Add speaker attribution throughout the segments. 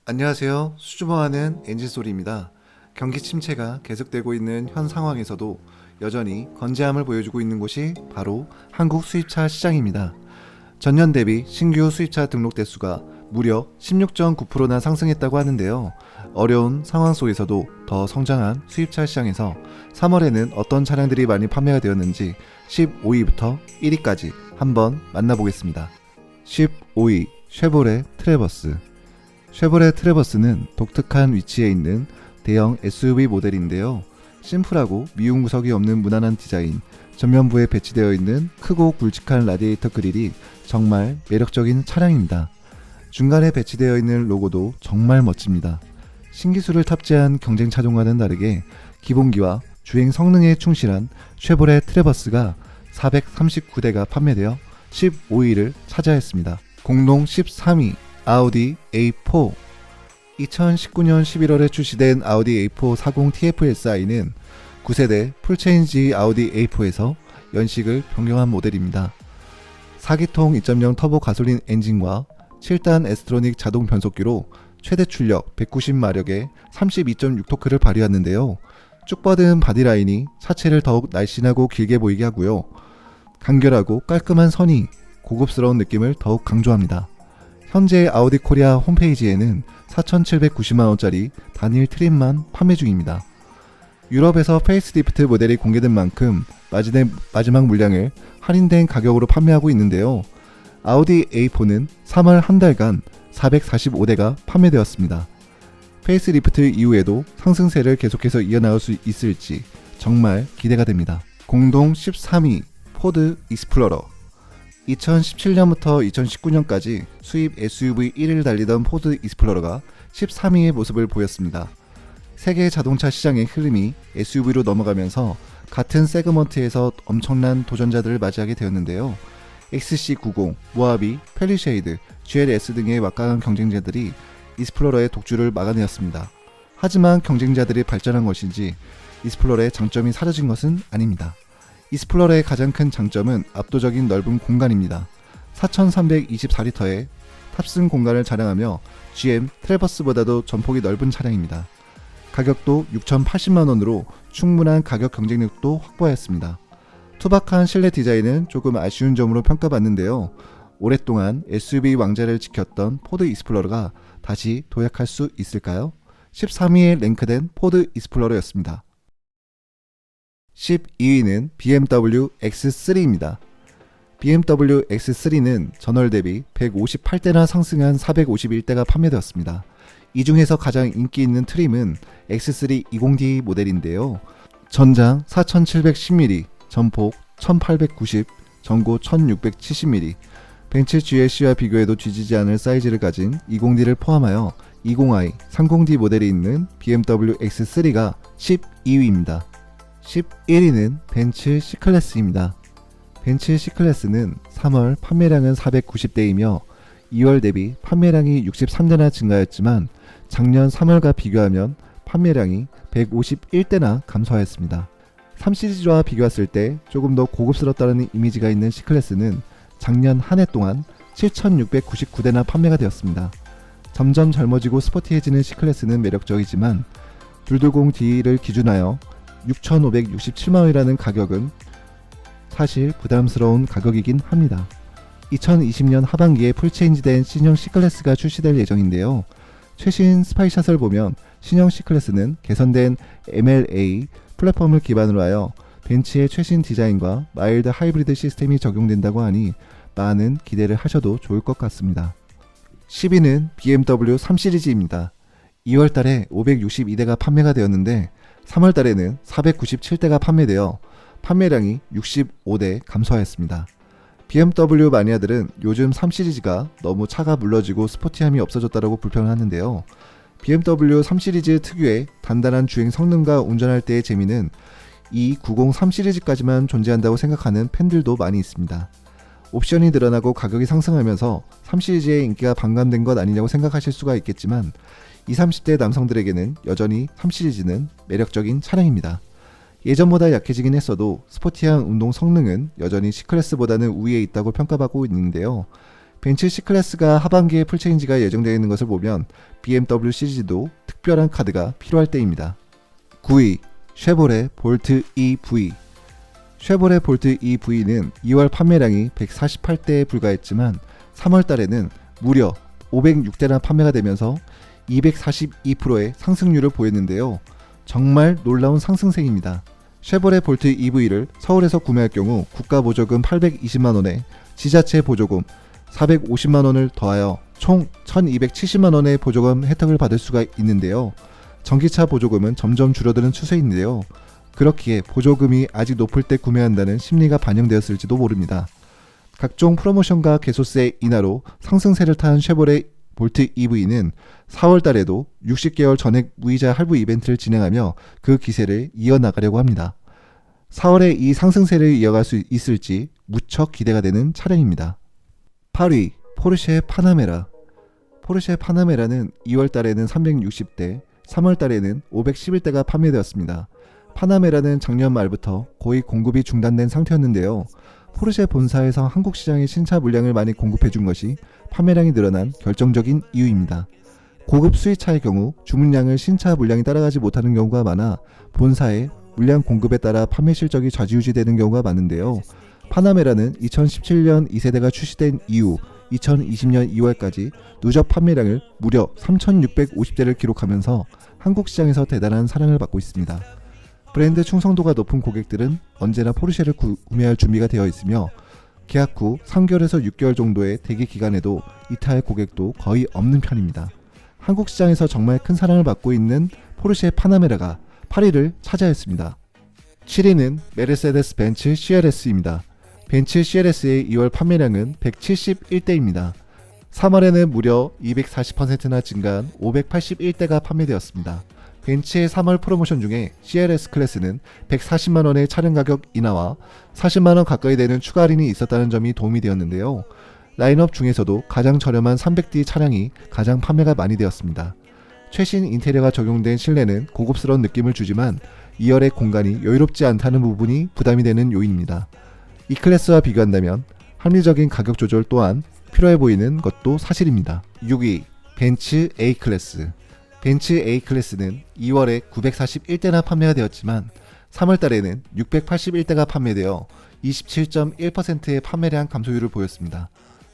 Speaker 1: 안녕하세요. 수줍어하는 엔진소리입니다. 경기 침체가 계속되고 있는 현 상황에서도 여전히 건재함을 보여주고 있는 곳이 바로 한국 수입차 시장입니다. 전년 대비 신규 수입차 등록 대수가 무려 16.9%나 상승했다고 하는데요. 어려운 상황 속에서도 더 성장한 수입차 시장에서 3월에는 어떤 차량들이 많이 판매가 되었는지 15위부터 1위까지 한번 만나보겠습니다. 15위 쉐보레 트래버스. 쉐보레 트래버스는 독특한 위치에 있는 대형 SUV 모델인데요. 심플하고 미용 구석이 없는 무난한 디자인, 전면부에 배치되어 있는 크고 굵직한 라디에이터 그릴이 정말 매력적인 차량입니다. 중간에 배치되어 있는 로고도 정말 멋집니다. 신기술을 탑재한 경쟁 차종과는 다르게 기본기와 주행 성능에 충실한 쉐보레 트래버스가 439대가 판매되어 15위를 차지했습니다. 공동 13위 아우디 A4. 2019년 11월에 출시된 아우디 A4 40 TFSI는 9세대 풀체인지 아우디 A4에서 연식을 변경한 모델입니다. 4기통 2.0 터보 가솔린 엔진과 7단 에스트로닉 자동 변속기로 최대 출력 190마력의 32.6토크를 발휘하는데요. 쭉 뻗은 바디라인이 차체를 더욱 날씬하고 길게 보이게 하고요. 간결하고 깔끔한 선이 고급스러운 느낌을 더욱 강조합니다. 현재 아우디 코리아 홈페이지에는 4,790만원짜리 단일 트림만 판매 중입니다. 유럽에서 페이스리프트 모델이 공개된 만큼 마지막 물량을 할인된 가격으로 판매하고 있는데요. 아우디 A4는 3월 한 달간 445대가 판매되었습니다. 페이스리프트 이후에도 상승세를 계속해서 이어나갈 수 있을지 정말 기대가 됩니다. 공동 13위 포드 익스플로러. 2017년부터 2019년까지 수입 SUV 1위를 달리던 포드 익스플로러가 13위의 모습을 보였습니다. 세계 자동차 시장의 흐름이 SUV로 넘어가면서 같은 세그먼트에서 엄청난 도전자들을 맞이하게 되었는데요. XC90, 모하비, 펠리쉐이드, GLS 등의 막강한 경쟁자들이 익스플로러의 독주를 막아내었습니다. 하지만 경쟁자들이 발전한 것인지 익스플로러의 장점이 사라진 것은 아닙니다. 익스플로러의 가장 큰 장점은 압도적인 넓은 공간입니다. 4,324리터의 탑승 공간을 자랑하며 GM 트래버스보다도 전폭이 넓은 차량입니다. 가격도 6,080만원으로 충분한 가격 경쟁력도 확보하였습니다. 투박한 실내 디자인은 조금 아쉬운 점으로 평가받는데요. 오랫동안 SUV 왕자를 지켰던 포드 익스플로러가 다시 도약할 수 있을까요? 13위에 랭크된 포드 익스플로러였습니다. 12위는 BMW X3입니다. BMW X3는 전월 대비 158대나 상승한 451대가 판매되었습니다. 이 중에서 가장 인기 있는 트림은 X3 20D 모델인데요. 전장 4710mm, 전폭 1890, 전고 1670mm, 벤츠 GLC와 비교해도 뒤지지 않을 사이즈를 가진 20D를 포함하여 20i, 30D 모델이 있는 BMW X3가 12위입니다. 11위는 벤츠 C클래스입니다. 벤츠 C클래스는 3월 판매량은 490대이며 2월 대비 판매량이 63대나 증가했지만 작년 3월과 비교하면 판매량이 151대나 감소하였습니다. 3시리즈와 비교했을 때 조금 더 고급스럽다는 이미지가 있는 C클래스는 작년 한 해 동안 7,699대나 판매가 되었습니다. 점점 젊어지고 스포티해지는 C클래스는 매력적이지만 220D를 기준하여 6,567만원이라는 가격은 사실 부담스러운 가격이긴 합니다. 2020년 하반기에 풀체인지된 신형 C클래스가 출시될 예정인데요. 최신 스파이샷을 보면 신형 C클래스는 개선된 MLA 플랫폼을 기반으로 하여 벤츠의 최신 디자인과 마일드 하이브리드 시스템이 적용된다고 하니 많은 기대를 하셔도 좋을 것 같습니다. 10위는 BMW 3시리즈입니다. 2월달에 562대가 판매가 되었는데 3월달에는 497대가 판매되어 판매량이 65대 감소하였습니다. BMW 마니아들은 요즘 3시리즈가 너무 차가 물러지고 스포티함이 없어졌다고 불평하는데요. BMW 3시리즈 특유의 단단한 주행 성능과 운전할 때의 재미는 이 90 3시리즈까지만 존재한다고 생각하는 팬들도 많이 있습니다. 옵션이 늘어나고 가격이 상승하면서 3시리즈의 인기가 반감된 것 아니냐고 생각하실 수가 있겠지만 20, 30대 남성들에게는 여전히 3시리즈는 매력적인 차량입니다. 예전보다 약해지긴 했어도 스포티한 운동 성능은 여전히 C클래스보다는 우위에 있다고 평가받고 있는데요. 벤츠 C클래스가 하반기에 풀체인지가 예정되어 있는 것을 보면 BMW 시리즈도 특별한 카드가 필요할 때입니다. 9위 쉐보레 볼트 EV. 쉐보레 볼트 EV는 2월 판매량이 148대에 불과했지만 3월 달에는 무려 506대나 판매가 되면서 242%의 상승률을 보였는데요. 정말 놀라운 상승세입니다. 쉐보레 볼트 EV를 서울에서 구매할 경우 국가 보조금 820만원에 지자체 보조금 450만원을 더하여 총 1270만원의 보조금 혜택을 받을 수가 있는데요. 전기차 보조금은 점점 줄어드는 추세인데요. 그렇기에 보조금이 아직 높을 때 구매한다는 심리가 반영되었을지도 모릅니다. 각종 프로모션과 개소세 인하로 상승세를 탄 쉐보레 볼트 EV는 4월 달에도 60개월 전액 무이자 할부 이벤트를 진행하며 그 기세를 이어나가려고 합니다. 4월에 이 상승세를 이어갈 수 있을지 무척 기대가 되는 차량입니다. 8위 포르쉐 파나메라. 포르쉐 파나메라는 2월 달에는 360대, 3월 달에는 511대가 판매되었습니다. 파나메라는 작년 말부터 거의 공급이 중단된 상태였는데요. 포르쉐 본사에서 한국 시장에 신차 물량을 많이 공급해준 것이 판매량이 늘어난 결정적인 이유입니다. 고급 수입차의 경우 주문량을 신차 물량이 따라가지 못하는 경우가 많아 본사의 물량 공급에 따라 판매 실적이 좌지우지되는 경우가 많은데요. 파나메라는 2017년 2세대가 출시된 이후 2020년 2월까지 누적 판매량을 무려 3,650대를 기록하면서 한국 시장에서 대단한 사랑을 받고 있습니다. 브랜드 충성도가 높은 고객들은 언제나 포르쉐를 구매할 준비가 되어 있으며 계약 후 3개월에서 6개월 정도의 대기 기간에도 이탈 고객도 거의 없는 편입니다. 한국 시장에서 정말 큰 사랑을 받고 있는 포르쉐 파나메라가 8위를 차지하였습니다. 7위는 메르세데스 벤츠 CLS입니다. 벤츠 CLS의 2월 판매량은 171대입니다. 3월에는 무려 240%나 증가한 581대가 판매되었습니다. 벤츠의 3월 프로모션 중에 CLS 클래스는 140만원의 차량 가격 인하와 40만원 가까이 되는 추가 할인이 있었다는 점이 도움이 되었는데요. 라인업 중에서도 가장 저렴한 300D 차량이 가장 판매가 많이 되었습니다. 최신 인테리어가 적용된 실내는 고급스러운 느낌을 주지만 2열의 공간이 여유롭지 않다는 부분이 부담이 되는 요인입니다. 이 클래스와 비교한다면 합리적인 가격 조절 또한 필요해 보이는 것도 사실입니다. 6위 벤츠 A클래스. 벤츠 A클래스는 2월에 941대나 판매가 되었지만 3월 달에는 681대가 판매되어 27.1%의 판매량 감소율을 보였습니다.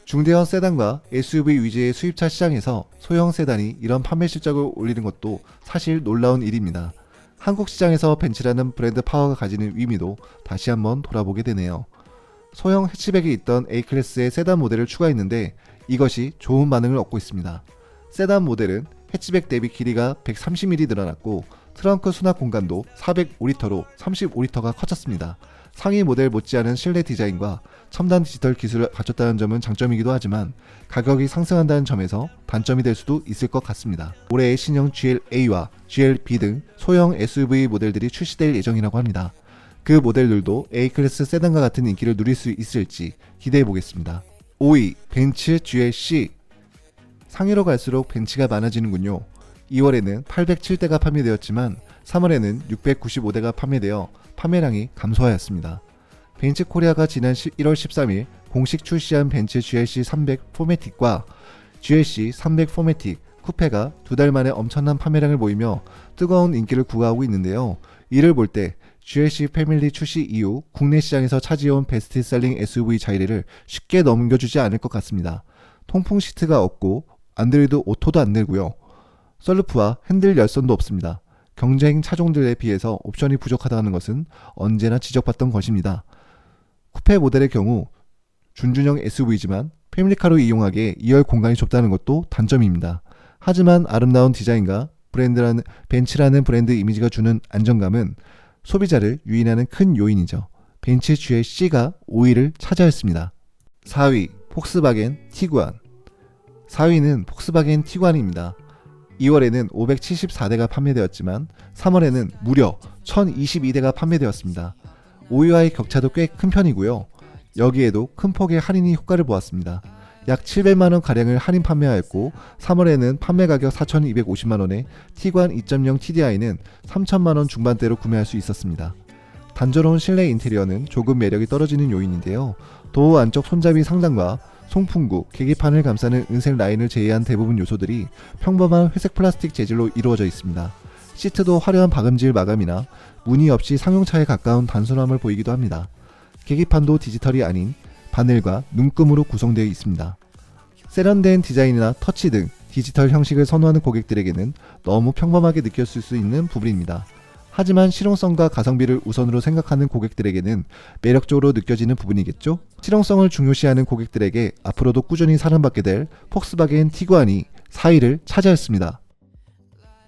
Speaker 1: 중대형 세단과 SUV 위주의 수입차 시장에서 소형 세단이 이런 판매 실적을 올리는 것도 사실 놀라운 일입니다. 한국 시장에서 벤츠라는 브랜드 파워가 가지는 의미도 다시 한번 돌아보게 되네요. 소형 해치백이 있던 A클래스의 세단 모델을 추가했는데 이것이 좋은 반응을 얻고 있습니다. 세단 모델은 해치백 대비 길이가 130mm 늘어났고 트렁크 수납 공간도 405리터로 35리터가 커졌습니다. 상위 모델 못지않은 실내 디자인과 첨단 디지털 기술을 갖췄다는 점은 장점이기도 하지만 가격이 상승한다는 점에서 단점이 될 수도 있을 것 같습니다. 올해의 신형 GLA와 GLB 등 소형 SUV 모델들이 출시될 예정이라고 합니다. 그 모델들도 A클래스 세단과 같은 인기를 누릴 수 있을지 기대해 보겠습니다. 5위 벤츠 GLC. 상위로 갈수록 벤츠가 많아지는군요. 2월에는 807대가 판매되었지만 3월에는 695대가 판매되어 판매량이 감소하였습니다. 벤츠 코리아가 지난 1월 13일 공식 출시한 벤츠 GLC 300 포매틱과 GLC 300 포매틱 쿠페가 두 달 만에 엄청난 판매량을 보이며 뜨거운 인기를 구가하고 있는데요. 이를 볼 때 GLC 패밀리 출시 이후 국내 시장에서 차지해온 베스트셀링 SUV 자리를 쉽게 넘겨주지 않을 것 같습니다. 통풍 시트가 없고 안드로이드 오토도 안 되고요. 썬루프와 핸들 열선도 없습니다. 경쟁 차종들에 비해서 옵션이 부족하다는 것은 언제나 지적받던 것입니다. 쿠페 모델의 경우 준준형 SUV지만 패밀리카로 이용하기에 2열 공간이 좁다는 것도 단점입니다. 하지만 아름다운 디자인과 벤츠라는 브랜드 이미지가 주는 안정감은 소비자를 유인하는 큰 요인이죠. 벤츠 GLC가 5위를 차지하였습니다. 4위 폭스바겐 티구안. 4위는 폭스바겐 티구안입니다. 2월에는 574대가 판매되었지만 3월에는 무려 1022대가 판매되었습니다. 5위와의 격차도 꽤 큰 편이고요. 여기에도 큰 폭의 할인이 효과를 보았습니다. 약 700만원 가량을 할인 판매하였고 3월에는 판매 가격 4,250만원에 티구안 2.0 TDI는 3,000만원 중반대로 구매할 수 있었습니다. 단조로운 실내 인테리어는 조금 매력이 떨어지는 요인인데요. 도어 안쪽 손잡이 상단과 송풍구, 계기판을 감싸는 은색 라인을 제외한 대부분 요소들이 평범한 회색 플라스틱 재질로 이루어져 있습니다. 시트도 화려한 박음질 마감이나 무늬 없이 상용차에 가까운 단순함을 보이기도 합니다. 계기판도 디지털이 아닌 바늘과 눈금으로 구성되어 있습니다. 세련된 디자인이나 터치 등 디지털 형식을 선호하는 고객들에게는 너무 평범하게 느꼈을 수 있는 부분입니다. 하지만 실용성과 가성비를 우선으로 생각하는 고객들에게는 매력적으로 느껴지는 부분이겠죠? 실용성을 중요시하는 고객들에게 앞으로도 꾸준히 사랑받게 될 폭스바겐 티구안이 4위를 차지했습니다.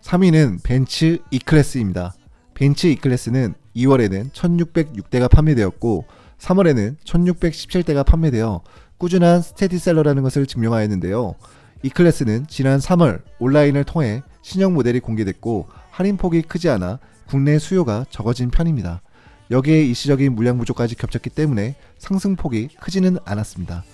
Speaker 1: 3위는 벤츠 E클래스입니다. 벤츠 E클래스는 2월에는 1606대가 판매되었고 3월에는 1617대가 판매되어 꾸준한 스테디셀러라는 것을 증명하였는데요. E클래스는 지난 3월 온라인을 통해 신형 모델이 공개됐고 할인폭이 크지 않아 국내 수요가 적어진 편입니다. 여기에 일시적인 물량 부족까지 겹쳤기 때문에 상승폭이 크지는 않았습니다.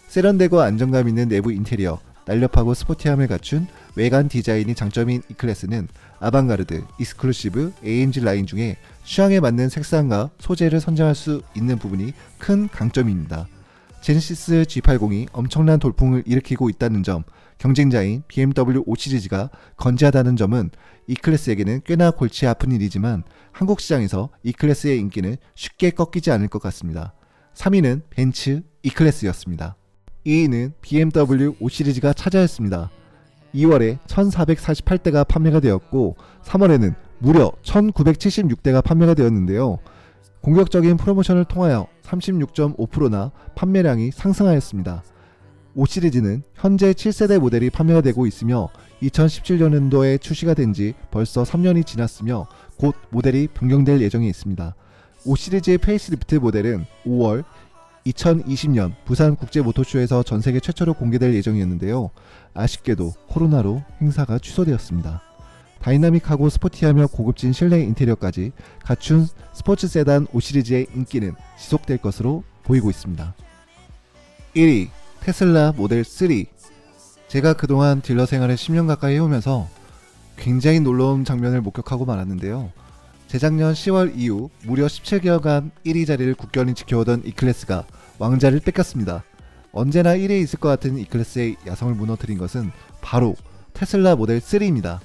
Speaker 1: 세련되고 안정감 있는 내부 인테리어, 날렵하고 스포티함을 갖춘 외관 디자인이 장점인 E클래스는 아방가르드, 익스클루시브, AMG 라인 중에 취향에 맞는 색상과 소재를 선정할 수 있는 부분이 큰 강점입니다. 제네시스 G80이 엄청난 돌풍을 일으키고 있다는 점, 경쟁자인 BMW 5 시리즈가 건재하다는 점은 E클래스에게는 꽤나 골치 아픈 일이지만 한국 시장에서 E클래스의 인기는 쉽게 꺾이지 않을 것 같습니다. 3위는 벤츠 E클래스였습니다. 2위는 BMW 5 시리즈가 차지했습니다. 2월에 1448대가 판매가 되었고 3월에는 무려 1976대가 판매가 되었는데요. 공격적인 프로모션을 통하여 36.5%나 판매량이 상승하였습니다. 5 시리즈는 현재 7세대 모델이 판매가 되고 있으며 2017년도에 출시가 된 지 벌써 3년이 지났으며 곧 모델이 변경될 예정이 있습니다. 5 시리즈의 페이스리프트 모델은 5월 2020년 부산 국제모토쇼에서 전세계 최초로 공개될 예정이었는데요. 아쉽게도 코로나로 행사가 취소되었습니다. 다이나믹하고 스포티하며 고급진 실내 인테리어까지 갖춘 스포츠 세단 5 시리즈의 인기는 지속될 것으로 보이고 있습니다. 1위 테슬라 모델 3. 제가 그동안 딜러 생활을 10년 가까이 해오면서 굉장히 놀라운 장면을 목격하고 말았는데요. 재작년 10월 이후 무려 17개월간 1위 자리를 굳건히 지켜오던 E클래스가 왕자를 뺏겼습니다. 언제나 1위에 있을 것 같은 E클래스의 야성을 무너뜨린 것은 바로 테슬라 모델 3입니다.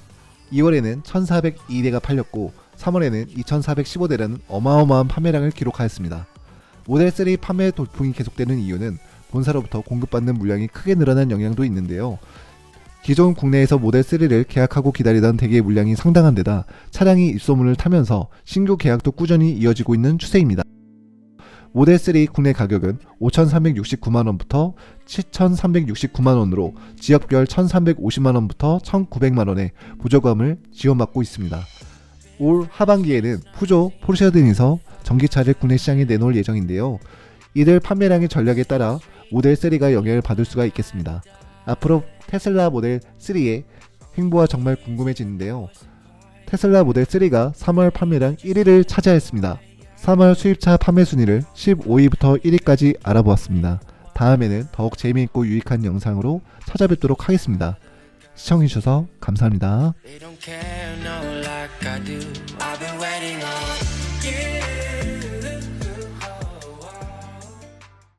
Speaker 1: 2월에는 1402대가 팔렸고 3월에는 2415대라는 어마어마한 판매량을 기록하였습니다. 모델 3 판매 돌풍이 계속되는 이유는 본사로부터 공급받는 물량이 크게 늘어난 영향도 있는데요. 기존 국내에서 모델 3를 계약하고 기다리던 대기의 물량이 상당한 데다 차량이 입소문을 타면서 신규 계약도 꾸준히 이어지고 있는 추세입니다. 모델 3 국내 가격은 5,369만원부터 7,369만원으로 지역별 1,350만원부터 1,900만원의 보조금을 지원받고 있습니다. 올 하반기에는 푸조, 포르쉐 등에서 전기차를 국내 시장에 내놓을 예정인데요. 이들 판매량의 전략에 따라 모델 3가 영향을 받을 수가 있겠습니다. 앞으로 테슬라 모델 3의 행보가 정말 궁금해지는데요. 테슬라 모델 3가 3월 판매량 1위를 차지하였습니다. 3월 수입차 판매 순위를 15위부터 1위까지 알아보았습니다. 다음에는 더욱 재미있고 유익한 영상으로 찾아뵙도록 하겠습니다. 시청해주셔서 감사합니다.